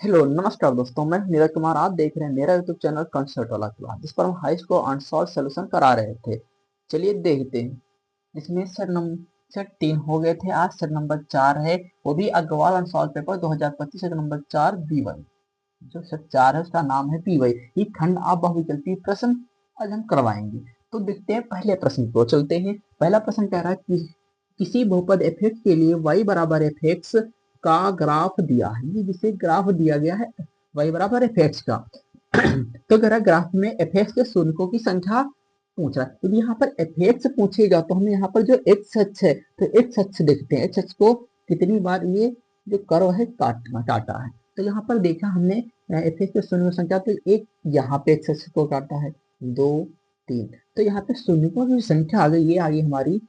Hello नमस्कार दोस्तों, मैं नीरज कुमार। आप देख रहे हैं मेरा यूट्यूब चैनल कंसेप्ट वाला क्लास, जिस पर हम हाई स्कूल अनसॉल्व सॉल्यूशन करा रहे थे। चलिए देखते हैं। इसमें सेट 3 हो गए थे, आज सेट नंबर 4 है, वो भी Agarwal unsolved paper 2025 set number 4 B1। जो सेट 4 है उसका नाम है BY, ये खंड आप बहुविकल्पीय प्रश्न आज हम करवाएंगे। तो देखते हैं पहले प्रश्न को। चलते हैं। पहला प्रश्न कह रहा है कि किसी बहुपद f के लिए y बराबर f का ग्राफ दिया है। ये जिसे ग्राफ दिया गया है y बराबर f का तो कह रहा है ग्राफ में f के शून्यों की संख्या पूछ रहा है। तो यहाँ पर f पूछेगा तो हम यहाँ पर जो x अक्ष है तो x अक्ष देखते हैं। x अक्ष को कितनी बार ये जो कर्व है काटा है। तो यहाँ पर देखा हमने f के शून्य संख्या, तो एक यहाँ पे x अक्ष को काटा है 2 3, तो यहाँ पे शून्यों की संख्या आ गई, ये आ गई हमारी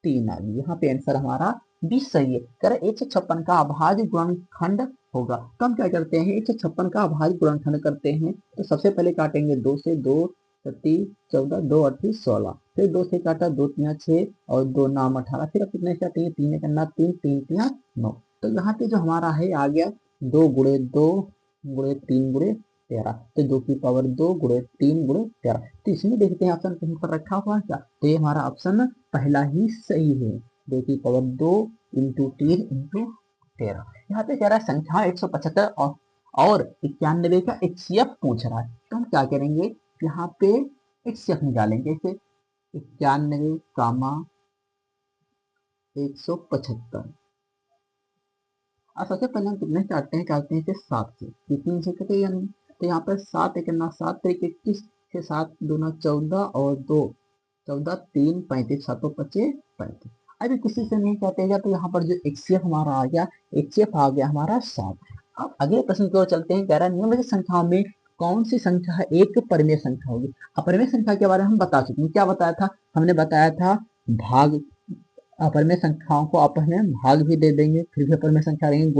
3 आ गई। यहाँ पे आंसर हमारा 20 सही है। कह रहे 156 का अभाज्य गुणनखंड होगा। तो हम क्या करते हैं, 156 का अभाज्य गुणनखंड करते हैं। तो सबसे पहले काटेंगे 2 से, 2 30 14 2 38 16, फिर 2 से काटा 2 3 6 और 2 9 18, फिर अब कितने से आते हैं 3 करना 3 3 3 9। तो यहाँ पे जो हमारा है आ गया 2 गुणे 2 गुणे 3 गुणे 13, तो 2 की पावर 2 गुणे 3 गुणे 13। तो इसमें देखते हैं ऑप्शन कहीं पर रखा हुआ है क्या, तो ये हमारा ऑप्शन पहला ही सही है। 2 की पावर 2 इंटू 3 इंटू 13। यहाँ पे कह रहा है संख्या 175 और 91 का HCF पूछ रहा है। तो हम क्या करेंगे, यहाँ पे HCF निकालेंगे। इसे 91 कामा 175। अब सबसे पहले हम कितने काटते हैं इसे 7 से, ये 3 से कटेगा नहीं। तो यहाँ पर 7 एक 7 तरीके 21 से 7 दूना 14 और 2 14 3 35 7 25 35। अभी किसी से नहीं काटेगा तो यहाँ पर जो HCF हमारा आ गया, HCF आ गया हमारा 7। अब अगले प्रश्न की ओर चलते हैं। कह रहा है निम्नलिखित संख्याओं में कौन सी संख्या एक परिमेय संख्या होगी। अपरिमेय संख्या के बारे में हम बता चुके हैं। क्या बताया था, हमने बताया था भाग। अपरिमेय संख्याओं को आपस में भाग भी दे देंगे, फिर भी अपरिमेय संख्या रहेंगी।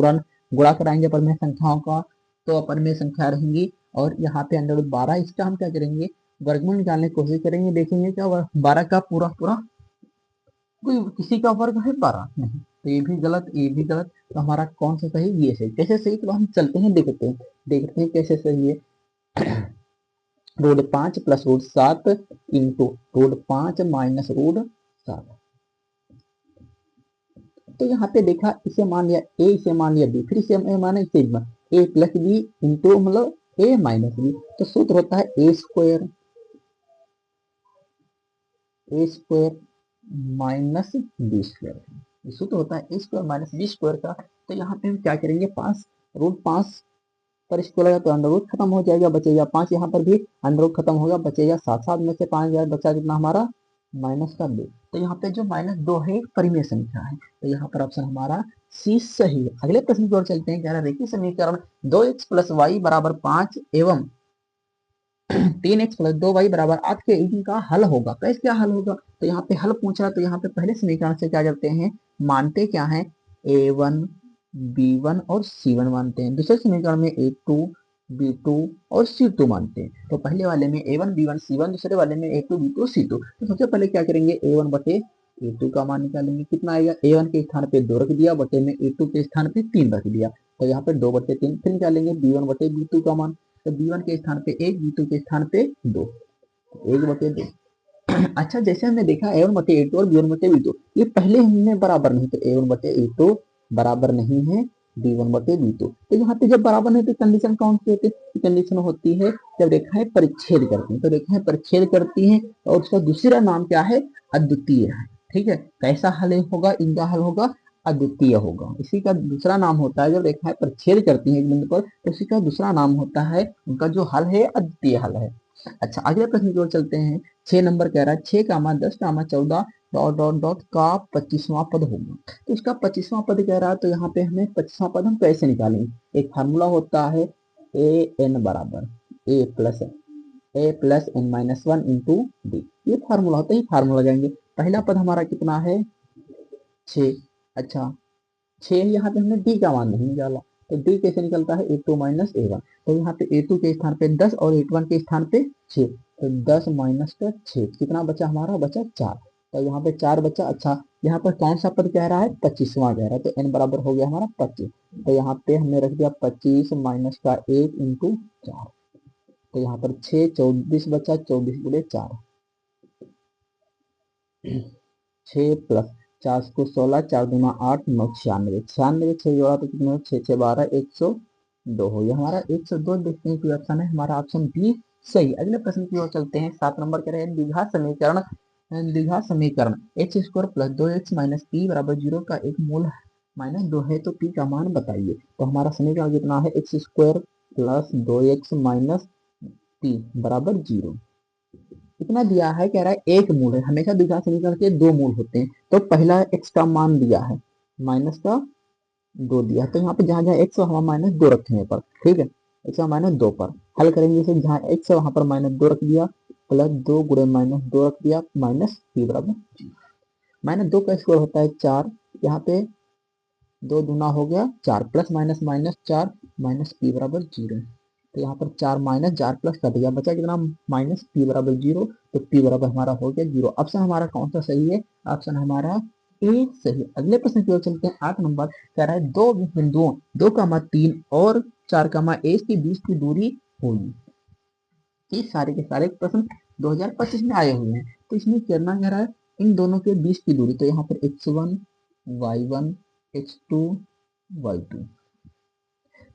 गुणा कराएंगे अपरिमेय संख्याओं का तो अपरिमेय संख्या रहेंगी। और यहाँ पे अंडर 12, इसका हम क्या करेंगे, वर्गमूल निकालने की कोशिश करेंगे। देखेंगे क्या 12 का पूरा पूरा कोई किसी का वर्ग है 12 नहीं, तो ये भी गलत ये भी गलत। तो हमारा कौन सा सही, ये सही। कैसे सही, तो हम चलते हैं देखते हैं कैसे सही है। Root 5 plus root 7 into root 5 minus root 7। तो यहाँ पे देखा, इसे मान लिया ए, इसे मान लिया बी, फिर इसे ए माना इसे ए प्लस बी इंटू मतलब ए माइनस बी। तो सूत्र होता है ए स्क्वायर माइनस बी स्क्वायर। सूत्र होता है ए स्क्वायर माइनस बी स्क्वायर का। तो यहाँ पे हम क्या करेंगे, 5 रूट 5 पर इसको लगा तो अंडर रूट खत्म हो जाएगा, बचेगा 5। यहाँ पर भी अंडर रूट खत्म होगा, बचेगा 7। 7 में से 5 जाए, बचा कितना हमारा माइनस का 2। तो यहाँ पे जो -2 है एक परिमेय संख्या है। तो यहाँ पर ऑप्शन हमारा सी सही है। अगले प्रश्न की ओर चलते हैं। कह रहा है रेखीय समीकरण 2x प्लस वाई बराबर 5 एवं 3x प्लस 2y बराबर 8 के इनका हल होगा। कैसे क्या हल होगा, तो यहाँ पे हल पूछ रहा है। तो यहाँ पे पहले समीकरण से क्या करते हैं, मानते क्या है a1 b1 और c1 मानते हैं। दूसरे समीकरण में a2 b2 और c2 मानते हैं। तो पहले वाले में a1 b1 c1, दूसरे वाले में a2 b2 c2। तो सबसे पहले क्या करेंगे, a1 बटे a2 का मान निकालेंगे। कितना आएगा, a1 के स्थान पे 2 रख दिया, बटे में a2 के स्थान पे 3 रख दिया। तो यहाँ पे 2 बटे 3। फिर निकालेंगे b1 बटे b2 का मान। तो b1 के स्थान पे 1, b2 के स्थान पे 2, 1 बटे 2। अच्छा, जैसे हमने देखा a1 बटे a2 और b1 बटे b2 ये पहले हमने बराबर नहीं, तो a1 बटे a2 बराबर नहीं है b1 बटे b2। तो यहाँ पे जब बराबर नहीं तो कंडीशन कौन सी होती है, कंडीशन होती है जब रेखाएं परिच्छेद करती हैं। तो रेखाएं परिच्छेद करती हैं और उसका दूसरा नाम क्या है, अद्वितीय है। ठीक है, कैसा हल होगा, इनका हल होगा अद्वितीय होगा। इसी का दूसरा नाम होता है, जब रेखाएं परिच्छेद करती हैं एक बिंदु पर तो इसी का दूसरा नाम होता है, उनका जो हल है अद्वितीय हल है। अच्छा, अगले प्रश्न की ओर चलते हैं। 6 नंबर कह रहा है 6 कामा 10 कामा 14 डॉट डॉट डॉट का 25वां पद होगा। तो इसका 25वां पद कह रहा है। तो यहाँ पे हमें 25वां पद हम कैसे निकालेंगे, एक फार्मूला होता है ए एन बराबर a plus n minus 1 into d. ये फार्मूला होता है, फार्मूला लगाएंगे। पहला पद हमारा कितना है 6। अच्छा, 6 यहाँ पे हमने डी का मान नहीं निकाला, तो डी कैसे निकलता है a2 माइनस a1। तो यहाँ पे a2 के स्थान पे 10 और a1 के स्थान पे 6, तो 10 माइनस का 6 कितना बचा, हमारा बचा 4। तो यहाँ पे 4 बचा। अच्छा, यहाँ पर कौन सा पद कह रहा है, 25वां कह रहा है, तो n बराबर हो गया हमारा 25। तो यहाँ पे हमने रख दिया 25 माइनस का 1 इंटू 4। तो यहाँ पर 6, 24 बचा, 24 गुणे 4, 6 प्लस 4 को 16, 4 दूना 8, 9 96, 96 6 जोड़ा तो कितने हो, 6 6 12, 102 हो गया हमारा 102। देखते हैं कि ऑप्शन है हमारा ऑप्शन बी सही। अगले प्रश्न की ओर चलते हैं। 7 नंबर कह रहे हैं द्विघात समीकरण x square plus 2x minus P बराबर 0 का एक मूल -2 है तो पी का मान बताइए। तो हमारा समीकरण कितना है, x square plus 2x minus P बराबर 0। कितना दिया है, कह रहा है एक मूल है। हमेशा द्विघात समीकरण के दो मूल होते हैं। तो पहला x का मान दिया है, माइनस का 2 दिया है, तो यहाँ पे जहां जहां x वहां माइनस 2 रखेंगे पर, ठीक है, x माइनस 2 पर हल करेंगे इसे। जहां x वहां पर -2 रख दिया, प्लस 2 गुणे -2 रख दिया, माइनस पी बराबर -2 का स्क्वायर होता है 4। यहाँ पे 2 दूना हो गया 4, plus minus minus 4, minus P बराबर 0। तो यहाँ पर 4 माइनस 4 प्लस कट गया, बचा कितना, माइनस पी बराबर 0। तो पी बराबर हमारा हो गया 0। ऑप्शन हमारा कौन सा सही है, ऑप्शन हमारा ए सही। अगले प्रश्न की ओर चलते हैं। 8 नंबर कह रहा है दो बिंदुओं 2,3 और 4,1 के बीच की दूरी होगी। ये सारे के सारे प्रश्न 2025 में आए हुए हैं। तो इसमें करना कह रहा है इन दोनों के बीच की दूरी। तो यहाँ पर x1 y1 x2 y2।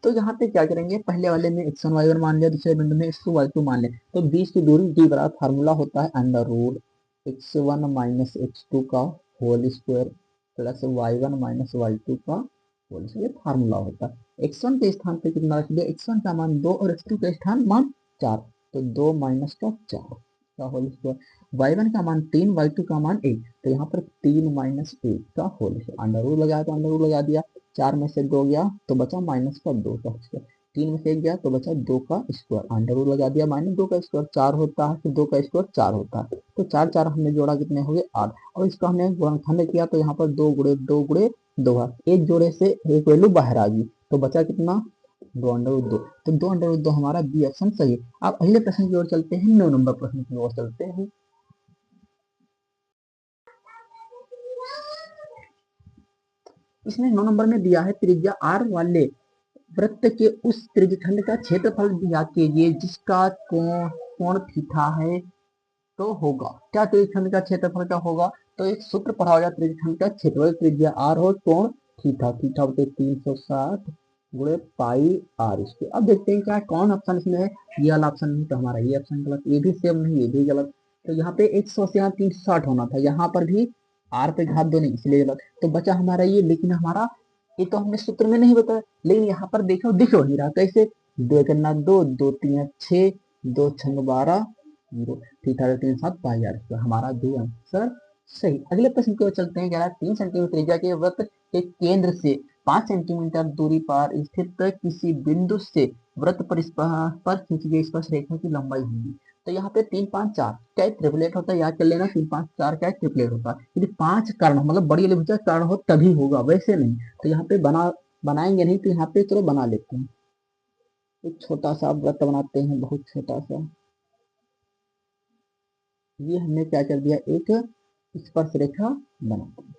तो यहाँ पे क्या करेंगे, पहले वाले में x1 y1 मान लिया, दूसरे बिंदु में x2 y2 मान लिया। तो बीच की दूरी d बराबर फार्मूला होता है under root x1 minus x2 का whole square plus y1 minus y2 का होल स्क्वायर, फार्मूला होता है। x1 के स्थान पे कितना रख दिया, x1 का मान 2 और x2 के स्थान मान 4। तो 2 माइनस का 4 का होल स्क्वायर, y1 का मान 3, y2 का मान 1। तो यहाँ पर 3 माइनस 1 का होल स्क्वायर, अंडर रूट लगाया तो अंडर रूट लगा दिया। 4 में से 2 गया तो बचा माइनस का 2 का स्क्वायर, 3 में से 1 गया तो बचा 2 का स्क्वायर, अंडर रूट लगा दिया। माइनस 2 का स्क्वायर 4 होता है, फिर 2 का स्क्वायर 4 होता है। तो 4 4 हमने जोड़ा, कितने हो गए 8। और इसका हमने गुणनखंड किया तो यहाँ पर 2 गुणे 2 गुणे 2 है, एक जोड़े से एक वैल्यू बाहर आ गई, तो बचा कितना, 2 अंडर रूट 2। तो 2 अंडर रूट 2 हमारा बी ऑप्शन सही है। अब अगले प्रश्न की ओर चलते हैं। 9 नंबर प्रश्न की ओर चलते हैं। इसमें 9 नंबर में दिया है त्रिज्या आर वाले वृत्त के उस त्रिज्यखंड का क्षेत्रफल ज्ञात कीजिए जिसका कोण थीटा है। तो होगा क्या, त्रिज्यखंड का क्षेत्रफल क्या होगा, तो एक सूत्र पढ़ा होगा, त्रिज्यखंड का क्षेत्रफल त्रिज्या आर हो, कोण थीटा, थीटा होते 360 गुणे पाई आर स्क्वायर। अब देखते हैं क्या कौन ऑप्शन इसमें है। ये वाला ऑप्शन नहीं, तो हमारा ये ऑप्शन गलत, ये भी सेम नहीं, ये भी गलत। तो यहाँ पे 180 यहाँ 360 होना था, यहाँ पर भी आर पे घात 2 नहीं, इसलिए गलत। तो बचा हमारा ये, लेकिन हमारा ये तो हमने सूत्र में नहीं बताया, लेकिन यहाँ पर देखो दिख नहीं रहा, कैसे, 2 करना 2, 2 3 6, 2 छंग 12 0, थीटा 360 पाई आर स्क्वायर, हमारा दो आंसर सही। अगले प्रश्न की ओर चलते हैं। कह रहा है 3 सेंटीमीटर त्रिज्या के वृत्त के केंद्र से 5 सेंटीमीटर दूरी पर स्थित किसी बिंदु से वृत्त पर खींची गई स्पर्शरेखा की लंबाई होगी। तो यहाँ पे 3 5 4 क्या ट्रिपलेट होता है, याद कर लेना, 3 5 4 क्या ट्रिपलेट होता है। यदि 5 कर्ण मतलब बड़ी वाली भुजा कर्ण हो तभी होगा, वैसे नहीं। तो यहाँ पे बनाएंगे नहीं, तो यहाँ पे चलो बना लेते हैं। एक छोटा सा वृत्त बनाते हैं, बहुत छोटा सा। ये हमने क्या कर दिया, एक स्पर्श रेखा बना दी,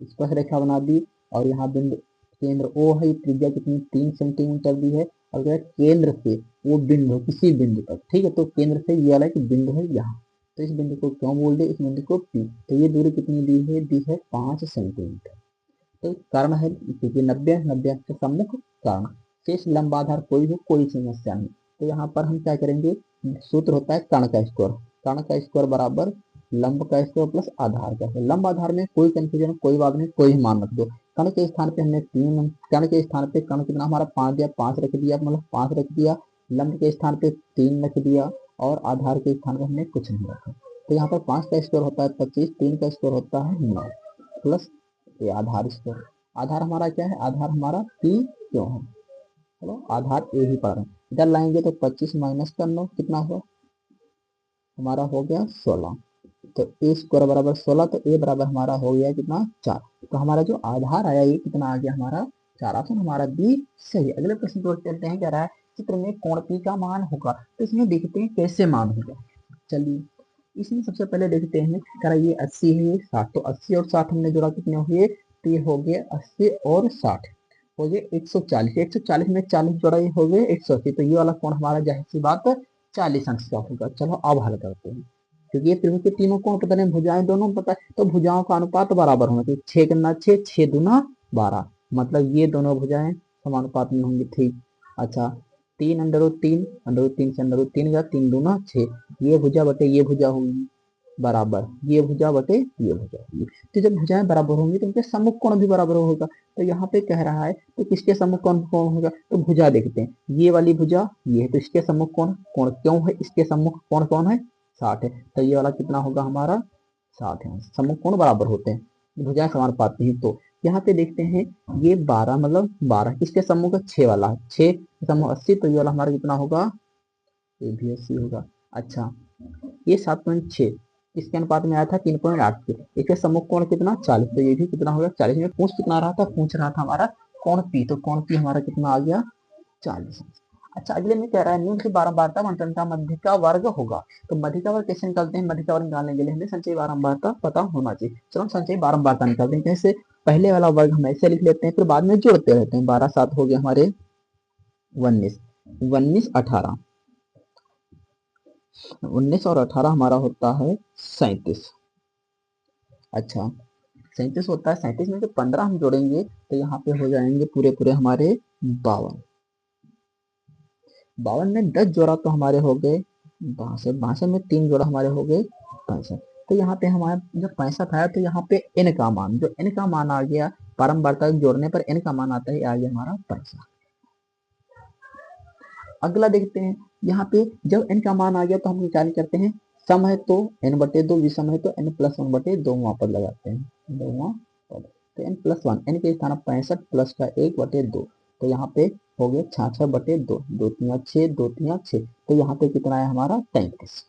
स्पर्श रेखा बना दी। और यहाँ बिंदु केंद्र ओ है, त्रिज्या कितनी 3 सेंटीमीटर दी है। और केंद्र से वो बिंदु किसी बिंदु तक, ठीक है, तो केंद्र से ये वाला बिंदु है यहाँ, तो इस बिंदु को क्यों बोल दे, इस बिंदु को पी। तो ये दूरी कितनी दी है 5 सेंटीमीटर। तो कारण है क्योंकि 90 90 के सम्मुख कारण, शेष लंबाधार कोई हो कोई समस्या नहीं। तो यहाँ पर हम क्या करेंगे, सूत्र होता है कर्ण का स्क्वायर, कर्ण का स्क्वायर बराबर लंब का स्क्वायर प्लस आधार का स्क्वायर। लंब आधार में कोई कंफ्यूजन, कोई बात नहीं, कोई मान रख दो। कर्ण के स्थान पे हमने 3, कर्ण के स्थान पे कर्ण कितना हमारा 5 दिया, 5 रख दिया, मतलब 5 रख दिया। लंब के स्थान पे 3 रख दिया, और आधार के स्थान पे हमने कुछ नहीं रखा। तो यहाँ पर 5 का स्क्वायर होता है 25, 3 का स्क्वायर होता है 9 प्लस ये आधार स्क्वायर। आधार हमारा क्या है, आधार हमारा पी क्यों है, चलो आधार ए ही पढ़ रहे हैं। इधर लाएंगे तो 25 माइनस का 9 कितना हुआ, हमारा हो गया 16। तो ए स्क्वायर बराबर 16, तो ए बराबर हमारा हो गया कितना 4। तो हमारा जो आधार आया ये कितना आ गया हमारा 4, ऑप्शन हमारा बी सही। अगले प्रश्न को चलते हैं। कह रहा है चित्र में कोण पी का मान होगा। तो इसमें देखते हैं कैसे मान होगा। चलिए इसमें सबसे पहले देखते हैं कह रहा ये 80 है, ये 60, तो 80 और 60 हमने जोड़ा कितने हुए, तो ये हो गए 80 और 60 हो गए 140, 140 में 40 जोड़ा ये हो गए 180, तो ये वाला कोण हमारा जाहिर सी बात 40 अंश का होगा। चलो अब हल करते हैं, क्योंकि ये त्रिभुज के तीनों कोण पता नहीं, भुजाएं दोनों पता है, तो भुजाओं का अनुपात बराबर होना चाहिए, 6 गुना 6, 6 दूना 12, मतलब ये दोनों भुजाएं समानुपात में होंगी। ठीक, अच्छा 3 अंडर रूट 3, अंडर रूट 3 से अंडर रूट 3 गया, 3 दूना 6, ये भुजा बटे ये भुजा होंगी बराबर, ये भुजा बटे ये भुजा होगी। तो जब भुजाएं बराबर होंगी तो उनके सम्मुख कोण भी बराबर होगा। तो यहाँ पे कह रहा है तो किसके सम्मुख कोण कौन होगा, तो भुजा देखते हैं, ये वाली भुजा ये है, तो इसके सम्मुख कोण कोण क्यों है, इसके सम्मुख कोण कौन है 60 है, तो ये वाला कितना होगा हमारा 60 है, सम्मुख कोण बराबर होते हैं, भुजाएं समानुपाती हैं। तो यहाँ पे देखते हैं ये 12 मतलब 12 किसके सम्मुख है, 6 वाला, 6 सम्मुख 80, तो ये वाला हमारा कितना होगा, ये भी 80 होगा। अच्छा ये 7.6 इसके अनुपात में आया था 3.8 के, इसके सम्मुख कोण कितना 40, तो ये भी कितना होगा 40 में पूछ कितना रहा था, पूछ रहा था हमारा कोण पी, तो कोण पी हमारा कितना आ गया 40। अच्छा अगले में कह रहा है निम्न की बारंबारता का मध्य का वर्ग होगा, तो मध्य का वर्ग कैसे निकालते हैं, मध्य का वर्ग निकालने के लिए हमें संचयी बारंबारता पता होना चाहिए। चलो हम संचयी बारंबारता निकालते हैं, कैसे, पहले वाला वर्ग हम ऐसे लिख लेते हैं, फिर बाद में जोड़ते रहते हैं, 12 7 हो गए हमारे 19, 19 18, 19 और 18 हमारा होता है 37। अच्छा 37 होता है, 37 में जो 15 हम जोड़ेंगे तो यहाँ पे हो जाएंगे पूरे पूरे हमारे 52, 52 में 10 जोड़ा तो हमारे हो गए 62, 62 में 3 जोड़ा हमारे हो गए 65। तो यहाँ पे हमारा जो 65 आया, तो यहाँ पे n का मान, जो n का मान आ गया बारंबारता जोड़ने पर n का मान आता है, आ गया हमारा 65। अगला देखते हैं, यहाँ पे जब n का मान आ गया तो हम निकाल करते हैं, सम है तो n बटे 2, विषम है तो n प्लस 1 बटे 2 वहां पर लगाते हैं, 2 पद, तो n प्लस 1, n के स्थान 65 प्लस का 1 बटे 2, तो यहाँ पे हो गया 66 बटे 2, 2 3 6, 2 3 6, तो यहाँ पे कितना है हमारा 33,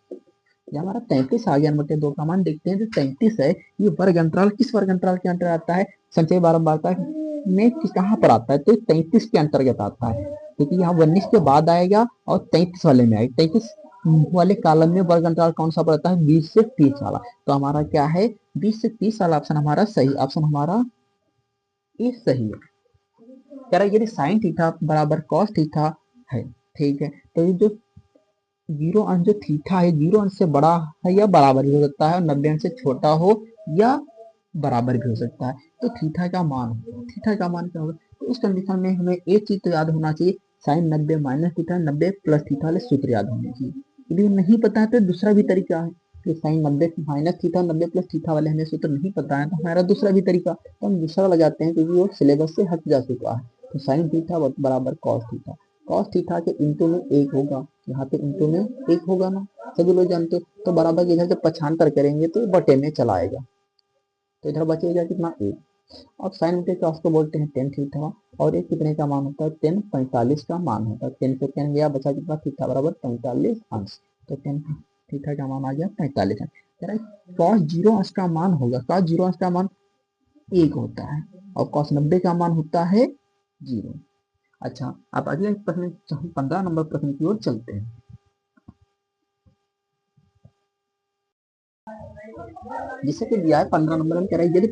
ये हमारा 33 आ गया, n बटे 2 का मान। देखते हैं जो 33 है ये वर्ग अंतराल किस वर्ग अंतराल के अंतर्गत आता है, संचयी बारंबारता में कहाँ पर आता है, तो 33 के अंतर्गत आता है, क्योंकि यहाँ 19 के बाद आएगा और 33 वाले में आएगा, 33 वाले कॉलम में वर्ग अंतराल कौन सा पड़ता है, 20 से 30 वाला, तो हमारा क्या है 20 से 30 वाला ऑप्शन हमारा सही, ऑप्शन हमारा ये सही है। कह रहा है यदि साइन थीटा बराबर कॉस थीटा है, ठीक है, तो ये जो जीरो अंश जो थीटा है, जीरो अंश से बड़ा है या बराबर भी हो सकता है, 90 अंश से छोटा हो या बराबर भी हो सकता है, तो थीटा का मान होगा, थीटा का मान क्या होगा, तो उस कंडीशन में हमें एक चीज तो याद होना चाहिए, sine 90 minus theta 90 plus theta वाले सूत्र याद होने चाहिए। यदि नहीं पता है तो दूसरा भी तरीका है कि sine 90 minus theta 90 plus theta वाले हमें सूत्र नहीं पता है, तो हमारा दूसरा भी तरीका, तो हम दूसरा लगाते हैं क्योंकि वो सिलेबस से हट जा चुका है। तो साइन थीटा बराबर कॉस थीटा, कॉस थीटा के इंटू में एक होगा, यहाँ पे इंटू में एक होगा ना, सभी लोग जानते हो, तो बराबर के इधर जब पछांतर करेंगे तो बटे में चला आएगा, तो इधर बचेगा कितना एक, अब साइन बटे कॉस को बोलते हैं टेन थीटा, और एक कितने का मान होता है, टेन 45 का मान होता है, टेन से टेन गया बचा कितना थीटा बराबर 45 अंश, तो टेन थीटा का मान आ गया 45 अंश। कॉस जीरो अंश का मान होगा, कॉस जीरो अंश का मान एक होता है और कॉस 90 का मान होता है जीरो। अच्छा अब अगले प्रश्न 15 नंबर प्रश्न की ओर चलते हैं। जिसे कि दिया है 15 नंबर में, कह रहा है यदि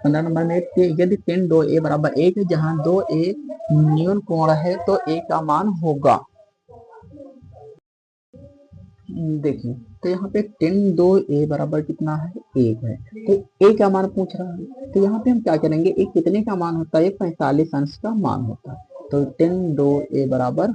15 नंबर में यदि टेन 2a बराबर 1 है, जहां 2a न्यून कोण है तो a का मान होगा। देखिए तो यहाँ पे टेन 2a बराबर कितना है 1 है, तो a का मान पूछ रहा है, तो यहाँ पे हम क्या करेंगे, एक कितने का मान होता है, 45 अंश का मान होता है, तो टेन 2a बराबर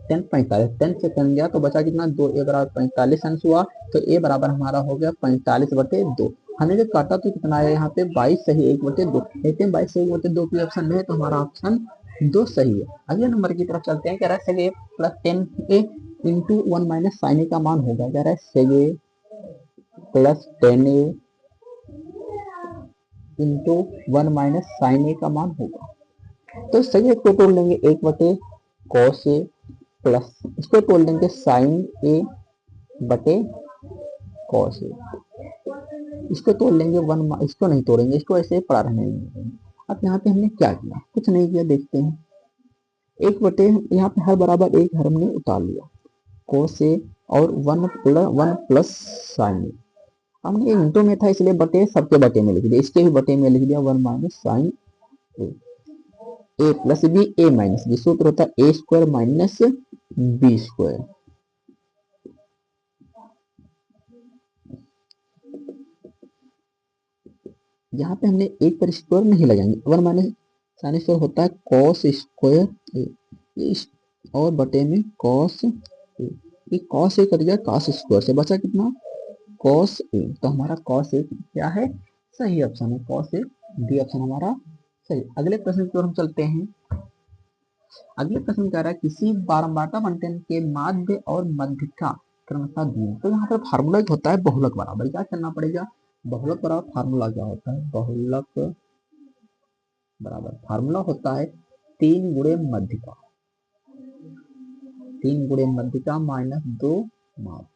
10 45, 10 से 10 गया तो बचा कितना 2a बराबर 45 अंश हुआ, तो a बराबर हमारा हो गया 45 बटे 2, हमें जो काटा तो कितना है यहाँ पे 22 सही 1 बटे 2, देखते हैं 22 सही 1 बटे 2 की ऑप्शन में है, तो हमारा ऑप्शन 2 सही है। अगले नंबर की तरफ चलते हैं, कह रहा है sec a plus 10a into 1 minus sine A का मान होगा, कह रहा है sec a plus 10a into 1 minus sine A का मान होगा, तो सेग को तोड़ लेंगे 1 बटे कॉस ए प्लस इसको तोड़ लेंगे साइन ए बटे कॉस ए, इसको तोड़ लेंगे इसको नहीं तोड़ेंगे, इसको ऐसे पड़ा रहने देंगे। अब यहाँ पे हमने क्या किया, कुछ नहीं किया, देखते हैं 1 बटे यहाँ पे हर बराबर 1 हर हमने उतार लिया, कॉस ए और 1 प्लस साइन। हमने इंटू में था इसलिए बटे सबके बटे में लिख दिया, इसके भी बटे में लिख दिया 1 माइनस साइन ए प्लस बी ए माइनस बी। सूत्र होता है ए स्क्वायर माइनस बी स्क्वायर। यहाँ पे हमने एक पर स्क्वायर नहीं लगाएंगे, 1 माइनस साइन स्क्वायर होता है कॉस स्क्वायर और बटे में cos A. Cos A cut गया कॉस स्क्वायर से, बचा कितना कॉस ए। तो हमारा कॉस ए क्या है, सही ऑप्शन है कॉस ए, डी ऑप्शन हमारा सही। अगले प्रश्न की ओर हम चलते हैं। अगले प्रश्न कह रहा है किसी बारंबारता बंटन के माध्य और मध्यिका क्रमशः दिए। तो यहाँ पर फार्मूला होता है बहुलक बराबर। क्या करना पड़ेगा, बहुलक बराबर फार्मूला क्या होता है, बहुलक बराबर फार्मूला होता है 3 गुणे मध्यिका, 3 गुणे मध्यिका माइनस 2 माप।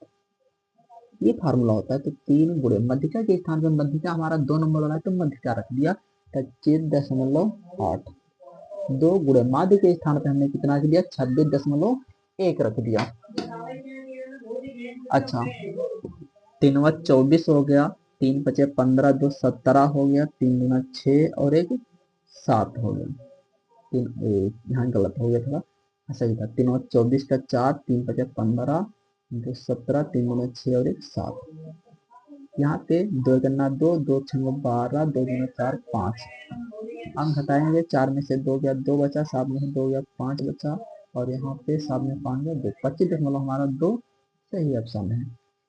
ये फार्मूला होता है। तो 3 गुणे मध्यिका के स्थान पर मध्यिका हमारा 2 नंबर वाला है तो मध्यिका रख दिया 25.8। 2 गुणे माध्य के स्थान पर हमने कितना रख दिया 26.1 रख दिया। अच्छा 3 × 24 हो गया, 3 × 5 = 15, 2 = 17 हो गया, 3 × 6 और 1 7 हो गया। यहाँ गलत हो गया थोड़ा, सही था। 3 × 24 का 4, 3 × 5 = 15, 2 = 17, 3 × 6 और 1 7। यहाँ पे 2 × 2, 2 × 6 = 12, 2 × 4 = 5। हम घटाएंगे, 4 में से 2 गया 2 बचा, 7 में से 2 गया 5 बचा और यहाँ पे 7 में 5 गया 2, 25 हमारा 2 सही ऑप्शन है।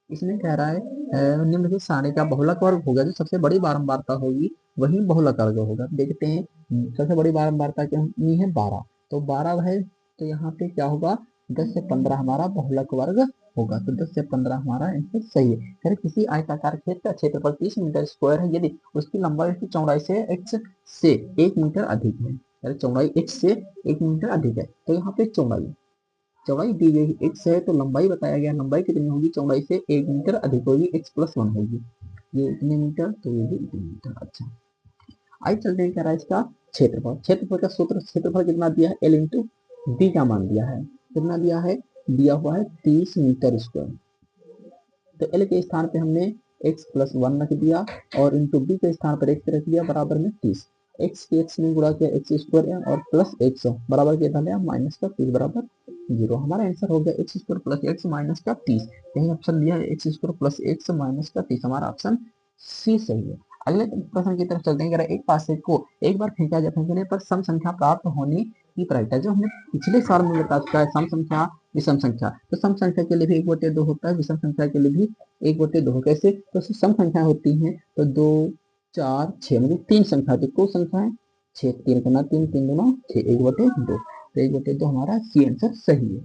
इसमें कह रहा है निम्नलिखित सारणी का बहुलक वर्ग होगा, जो सबसे बड़ी बारंबारता होगी वही बहुलक वर्ग होगा। देखते हैं सबसे बड़ी बारंबारता कितनी है 12, तो 12 है तो यहाँ पे क्या होगा 10 से 15 हमारा बहुलक वर्ग होगा। तो 10 से 15 हमारा आंसर सही है। फिर किसी आयताकार खेत का क्षेत्रफल 30 मीटर स्क्वायर है यदि उसकी लंबाई उसकी चौड़ाई से x से 1 मीटर अधिक है, चौड़ाई x से 1 मीटर अधिक है। तो यहाँ पे चौड़ाई दी गई x है तो लंबाई बताया गया, लंबाई कितनी होगी चौड़ाई से 1 मीटर अधिक होगी, x + 1 होगी। ये इतने मीटर तो ये भी इतने मीटर। अच्छा आइए चलते हैं, कह रहा है इसका क्षेत्रफल। क्षेत्रफल का सूत्र, क्षेत्रफल कितना दिया है l × b का मान दिया है, कितना दिया है, दिया हुआ है 30 मीटर स्क्वायर। तो l के स्थान पे हमने x + 1 रख दिया और इंटू b के स्थान पर x रख दिया बराबर में 30। x के x में गुणा किया x² और प्लस x बराबर किया था माइनस का 30 बराबर 0। हमारा आंसर हो गया x² + x माइनस का 30। यही ऑप्शन दिया है x² + x माइनस का 30, हमारा ऑप्शन सी सही है। अगले प्रश्न की तरफ चलते हैं। एक पासे को एक बार फेंकने पर सम संख्या प्राप्त होने की प्रायिकता, जो हमने पिछले साल में बता चुका है, सम संख्या विषम संख्या। तो सम संख्या के लिए भी 1/2 होता है, विषम संख्या के लिए भी 1/2। कैसे, तो सम संख्या होती है तो 2 4 6 मतलब 3 संख्या, तो दो संख्या है 6, 3 × 3 3 × 6 1/2। तो 1/2 हमारा सी आंसर सही है।